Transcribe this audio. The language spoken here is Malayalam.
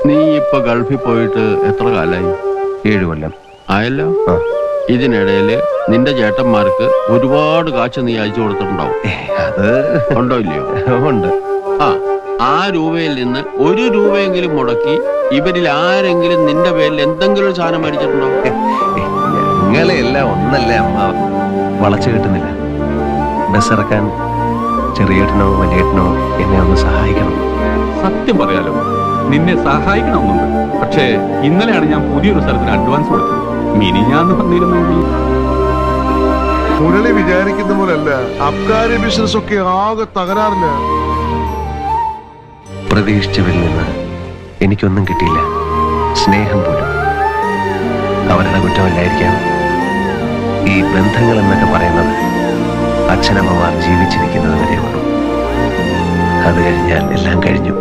നീ ഇപ്പൊ ഗൾഫിൽ പോയിട്ട് എത്ര കാലായി? 7 കൊല്ലം ആയല്ലോ. ഇതിനിടയില് നിന്റെ ചേട്ടന്മാർക്ക് ഒരുപാട് കാശ് നീ അയച്ചു കൊടുത്തിട്ടുണ്ടാവും. അത് ഉണ്ടോ ഇല്ലയോ? ഉണ്ട്. ആ രൂപയിൽ നിന്ന് 1 രൂപയെങ്കിലും മുടക്കി ഇവരിൽ ആരെങ്കിലും നിന്റെ പേരിൽ എന്തെങ്കിലും ഒരു സാധനം മേടിച്ചിട്ടുണ്ടോ? ഞങ്ങളെല്ലാം ഒന്നല്ലേ അമ്മ. വളച്ചു കിട്ടുന്നില്ല. ബസ് ഇറക്കാൻ ചെറിയേട്ടനോ വലിയേട്ടനോ എന്നെ ഒന്ന് സഹായിക്കണം. സത്യം പറയാലോ, നിന്നെ സഹായിക്കണമെന്നുണ്ട്. പക്ഷേ ഇന്നലെയാണ് ഞാൻ പുതിയൊരു സ്ഥലത്തിന് അഡ്വാൻസ് കൊടുത്തത്. മിനിഞ്ഞാന്ന് വന്നിരുന്നെങ്കിൽ. മുരളി വിചാരിക്കുന്ന പോലല്ല, അബ്കാരി ബിസിനസ് ഒക്കെ ആകെ തകരാറില്ല. പ്രതീക്ഷിച്ചവരിൽ നിന്ന് എനിക്കൊന്നും കിട്ടിയില്ല, സ്നേഹം പോലും. അവരുടെ കുറ്റമല്ലായിരിക്കാം. ഈ ബന്ധങ്ങൾ എന്നൊക്കെ പറയുന്നത് അച്ഛനമ്മമാർ ജീവിച്ചിരിക്കുന്നത് വരെ ഉള്ളൂ. അത് കഴിഞ്ഞാൽ എല്ലാം കഴിഞ്ഞു.